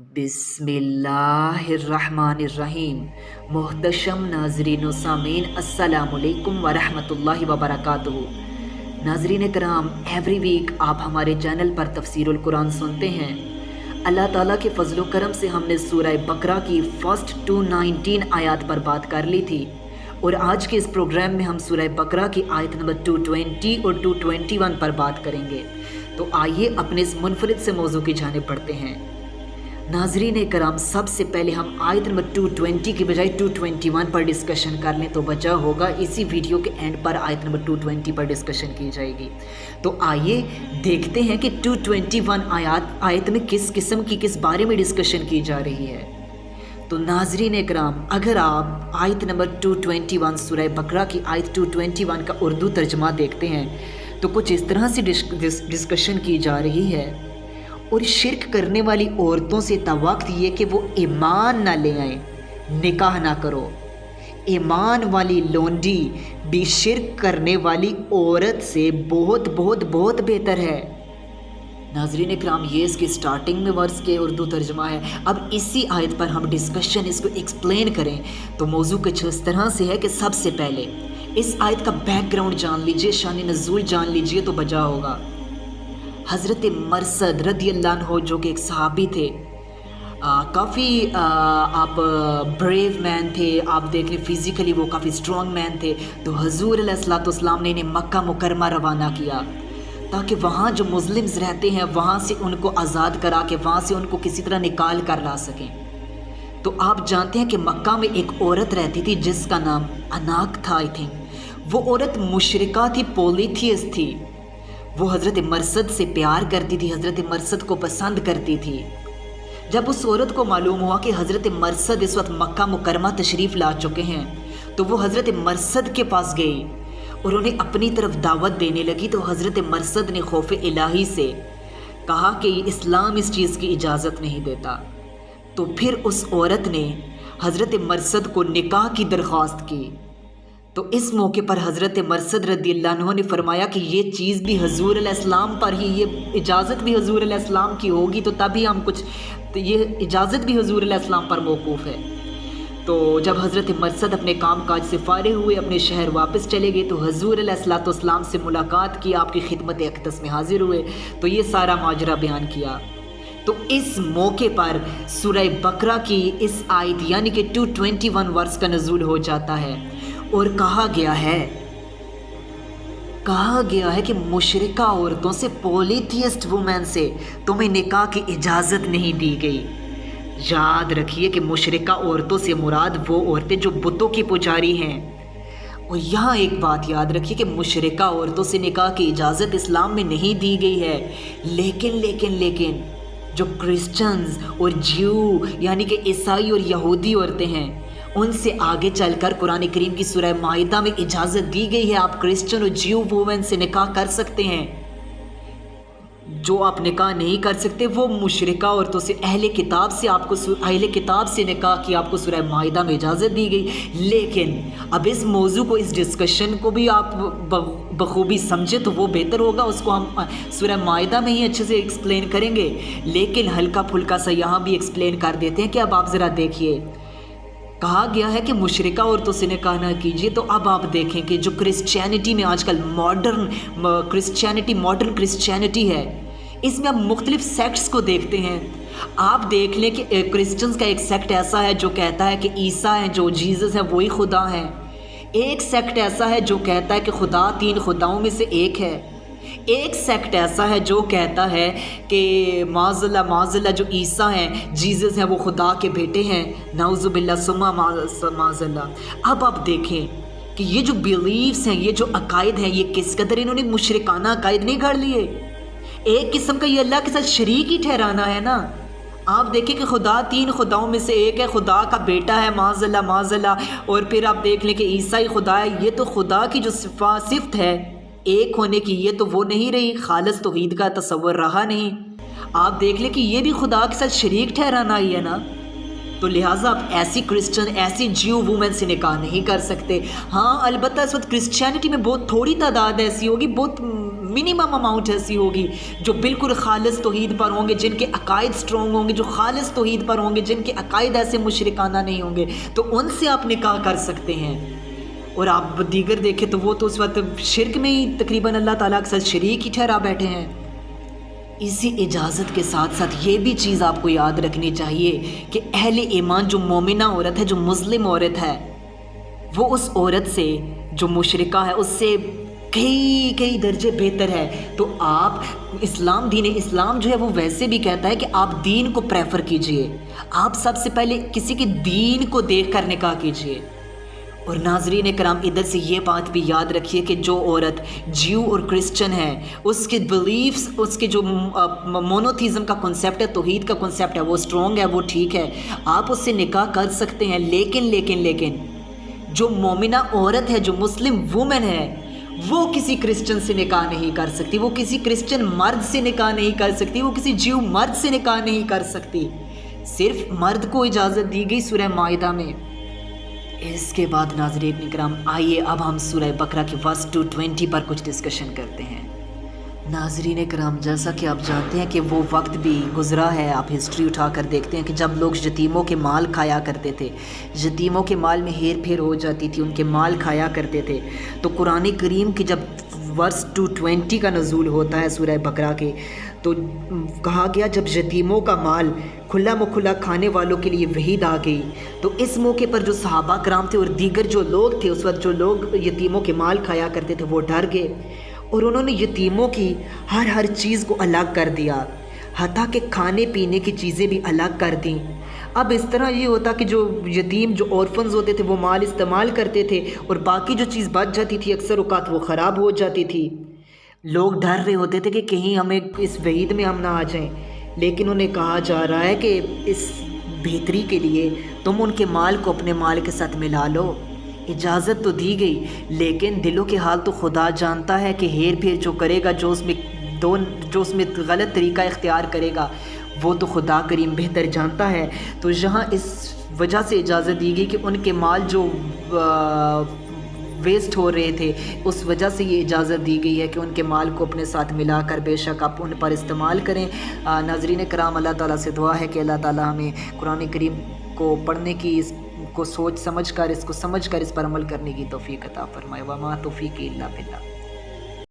बिस्मिल्लाहिर्रहमानिर्रहीम। मोहतशम नाजरीन सामीन अस्सलामुअलैकुम वरहमतुल्लाहि वबरकातुहू। नाजरीन कराम, एवरी वीक आप हमारे चैनल पर तफसीरुल कुरान सुनते हैं। अल्लाह ताला के फजलो करम से हमने सूरह बकरा की फर्स्ट 219 आयत पर बात कर ली थी और आज के इस प्रोग्राम में हम सूरह बकरा की आयत नंबर 220 और 221 पर बात करेंगे। तो आइए अपने इस मुनफरिद से मौजू की जानिब बढ़ते हैं। नाजरीन कराम, सबसे पहले हम आयत नंबर 220 की बजाय 221 पर डिस्कशन कर लें तो बचा होगा। इसी वीडियो के एंड पर आयत नंबर 220 पर डिस्कशन की जाएगी। तो आइए देखते हैं कि 221 आयत में किस किस्म की किस बारे में डिस्कशन की जा रही है। तो नाजरीन कराम, अगर आप आयत नंबर 221 सूरह बकरा की आयत 221 का उर्दू तर्जमा देखते हैं तो कुछ इस तरह से डिस्कशन की जा रही है। और शिरक करने वाली औरतों से तवक्त ये कि वो ईमान ना ले आए, निकाह ना करो। ईमान वाली लोंडी भी शिरक करने वाली औरत से बहुत बहुत बहुत बेहतर है। नाज़रीन इकराम, ये इसकी स्टार्टिंग में वर्स के उर्दू तर्जमा है। अब इसी आयत पर हम डिस्कशन इसको एक्सप्लेन करें तो मौजू कुछ इस तरह से है कि सबसे पहले इस आयत का बैकग्राउंड जान लीजिए, शान नज़ूल जान लीजिए तो बजा होगा। हज़रत मरसद रदी अल्लाह अन्हु जो कि एक सहाबी थे, काफ़ी आप ब्रेव मैन थे, आप देख लें फिज़िकली वो काफ़ी स्ट्रॉन्ग मैन थे। तो हुज़ूर अलैहिस्सलाम ने इन्हें मक्का मुकरमा रवाना किया ताकि वहाँ जो मुस्लिम्स रहते हैं वहाँ से उनको आज़ाद करा के वहाँ से उनको किसी तरह निकाल कर ला सकें। तो आप जानते हैं कि मक्का में एक औरत रहती थी जिसका नाम अनाक था। आई थिंक वो औरत मुशरिका थी, पॉलीथियस्ट थी। वो हज़रत मरसद से प्यार करती थी, हज़रत मरसद को पसंद करती थी। जब उस औरत को मालूम हुआ कि हज़रत मरसद इस वक्त मक्का मुकरमा तशरीफ़ ला चुके हैं तो वो हज़रत मरसद के पास गई और उन्हें अपनी तरफ दावत देने लगी। तो हज़रत मरसद ने खौफ इलाही से कहा कि इस्लाम इस चीज़ की इजाज़त नहीं देता। तो फिर उस औरत ने हज़रत मरसद को निकाह की दरख्वास्त की। तो इस मौके पर हज़रत मरसद रदी अल्लाह अन्हु ने फरमाया कि ये चीज़ भी हुज़ूर अलैहिस्सलाम पर ही, ये इजाज़त भी हुज़ूर अलैहिस्सलाम की होगी तो तभी हम कुछ, तो ये इजाज़त भी हुज़ूर अलैहिस्सलाम पर मौकूफ़ है। तो जब हज़रत मरसद अपने काम काज से फारिग हुए, अपने शहर वापस चले गए तो हुज़ूर अलैहिस्सलाम से मुलाकात की, आपकी खिदमत अक़दस में हाजिर हुए तो ये सारा माजरा बयान किया। तो इस मौके पर सूरह बकरा की इस आयत यानी कि 221 वर्स का नज़ूल हो जाता है और कहा गया है कि मुशरिका औरतों से, पॉलीथियस्ट वुमेन से तुम्हें निकाह की इजाज़त नहीं दी गई। याद रखिए कि मुशरिका औरतों से मुराद वो औरतें जो बुतों की पुजारी हैं। और यहाँ एक बात याद रखिए कि मुशरिका औरतों से निकाह की इजाज़त इस्लाम में नहीं दी गई है। लेकिन जो क्रिश्चियंस और ज्यू यानी कि ईसाई और यहूदी औरतें हैं उनसे आगे चलकर कुरान करीम की सूरह माइदा में इजाज़त दी गई है। आप क्रिश्चियन और ज्यू वुमेन से निकाह कर सकते हैं। जो आप निकाह नहीं कर सकते वो मुशरिका औरतों से, अहले किताब से निकाह की आपको सूरह माइदा में इजाज़त दी गई। लेकिन अब इस मौजू को, इस डिस्कशन को भी आप बखूबी समझे तो वो बेहतर होगा। उसको हम सूरह माइदा में ही अच्छे से एक्सप्लेन करेंगे, लेकिन हल्का फुल्का सा यहाँ भी एक्सप्लेन कर देते हैं कि अब आप ज़रा देखिए, कहा गया है कि मुशरिका औरतों से निकाह ना कीजिए। तो अब आप देखें कि जो क्रिश्चियनिटी में आजकल मॉडर्न क्रिश्चियनिटी है, इसमें आप मुख्तलिफ सेक्ट्स को देखते हैं। आप देख लें कि क्रिश्चियंस का एक सेक्ट ऐसा है जो कहता है कि ईसा है, जो जीसस है वही खुदा है। एक सेक्ट ऐसा है जो कहता है कि खुदा 3 खुदाओं में से एक है। एक सेक्ट ऐसा है जो कहता है कि माज़ल्ला जो ईसा हैं, जीसस हैं, वो खुदा के बेटे हैं। नाउज़ुबिल्लाह सुम्मा माज़ल्ला। अब आप देखें कि ये जो बिलीव्स हैं, ये जो अकायद हैं, ये किस कदर इन्होंने मुशरिकाना अकायद नहीं गढ़ लिए। एक किस्म का ये अल्लाह के साथ शरीक ही ठहराना है ना। आप देखें कि खुदा 3 खुदाओं में से एक है, खुदा का बेटा है, माज़ल्ला। और फिर आप देख लें कि ईसा ही खुदा है। ये तो खुदा की जो सिफ़त है एक होने की, ये तो वो नहीं रही, खालिस तौहीद का तसव्वुर रहा नहीं। आप देख लें कि ये भी खुदा के साथ शरीक ठहराना ही है ना। तो लिहाजा आप ऐसी क्रिश्चियन, ऐसी ज्यू वुमेन से निकाह नहीं कर सकते। हाँ, अलबत्ता इस वक्त क्रिश्चियनिटी में बहुत थोड़ी तादाद ऐसी होगी, बहुत मिनिमम अमाउंट ऐसी होगी जो बिल्कुल खालिस तौहीद पर होंगे, जिनके अकायद स्ट्रॉन्ग होंगे, जो खालिस तौहीद पर होंगे, जिनके अकायद ऐसे मुशरिकाना नहीं होंगे, तो उनसे आप निकाह कर सकते हैं। और आप दीगर देखें तो वो तो उस वक्त शिरक में ही तकरीबन अल्लाह ताला के साथ शरीक ही ठहरा बैठे हैं। इसी इजाज़त के साथ साथ ये भी चीज़ आपको याद रखनी चाहिए कि अहले ईमान जो मोमिना औरत है, जो मुस्लिम औरत है, वो उस औरत से जो मुशरिका है उससे कई कई दर्जे बेहतर है। तो आप दीन इस्लाम जो है वो वैसे भी कहता है कि आप दीन को प्रेफर कीजिए, आप सबसे पहले किसी के दीन को देख कर निकाह कीजिए। और नाज़रीन कराम, इधर से ये बात भी याद रखिए कि जो औरत ज्यू और क्रिश्चियन है, उसके बिलीफ्स, उसके जो मोनोथीज़म का कॉन्सेप्ट है, तौहीद का कॉन्सेप्ट है, वो स्ट्रॉन्ग है, वो ठीक है, आप उससे निकाह कर सकते हैं। लेकिन जो मोमिना औरत है, जो मुस्लिम वुमेन है, वो किसी क्रिश्चियन से निकाह नहीं कर सकती, वो किसी क्रिश्चियन मर्द से निकाह नहीं कर सकती, वो किसी ज्यू मर्द से निकाह नहीं कर सकती। सिर्फ मर्द को इजाज़त दी गई सूरह माइदा में। इसके बाद नाज़रीन इकराम, आइए अब हम सूरह बकरा के वर्स 220 पर कुछ डिस्कशन करते हैं। नाज़रीन इकराम, जैसा कि आप जानते हैं कि वो वक्त भी गुज़रा है, आप हिस्ट्री उठा कर देखते हैं कि जब लोग यतीमों के माल खाया करते थे, यतीमों के माल में हेर फेर हो जाती थी, उनके माल खाया करते थे। तो कुरान करीम की जब वर्स 220 का नज़ूल होता है सूरह बकरा के, तो कहा गया जब यतीमों का माल खुला मुखुला खाने वालों के लिए वहीद आ गई, तो इस मौके पर जो सहाबा कराम थे और दीगर जो लोग थे, उस वक्त जो लोग यतीमों के माल खाया करते थे, वो डर गए और उन्होंने यतीमों की हर चीज़ को अलग कर दिया, हत्ता कि खाने पीने की चीज़ें भी अलग कर दी। अब इस तरह ये होता कि जो यतीम, जो ऑर्फन्स होते थे, वो माल इस्तेमाल करते थे और बाकी जो चीज़ बच जाती थी अक्सर औकात वो ख़राब हो जाती थी। लोग डर रहे होते थे कि कहीं हमें इस वहीद में हम ना आ जाएं, लेकिन उन्हें कहा जा रहा है कि इस बेहतरी के लिए तुम उनके माल को अपने माल के साथ मिला लो। इजाज़त तो दी गई, लेकिन दिलों के हाल तो खुदा जानता है कि हेर फेर जो करेगा, जो उसमें गलत तरीका इख्तियार करेगा, वो तो खुदा करीम बेहतर जानता है। तो यहाँ इस वजह से इजाज़त दी गई कि उनके माल जो वेस्ट हो रहे थे, उस वजह से ये इजाज़त दी गई है कि उनके माल को अपने साथ मिलाकर बेशक आप उन पर इस्तेमाल करें। नाज़रीन कराम, अल्लाह ताला से दुआ है कि अल्लाह ताला हमें कुरान करीम को पढ़ने की, इसको सोच समझ कर, इसको समझ कर इस पर अमल करने की तौफीक अता फरमाए। वमा तौफीक इल्ला बिल्लाह।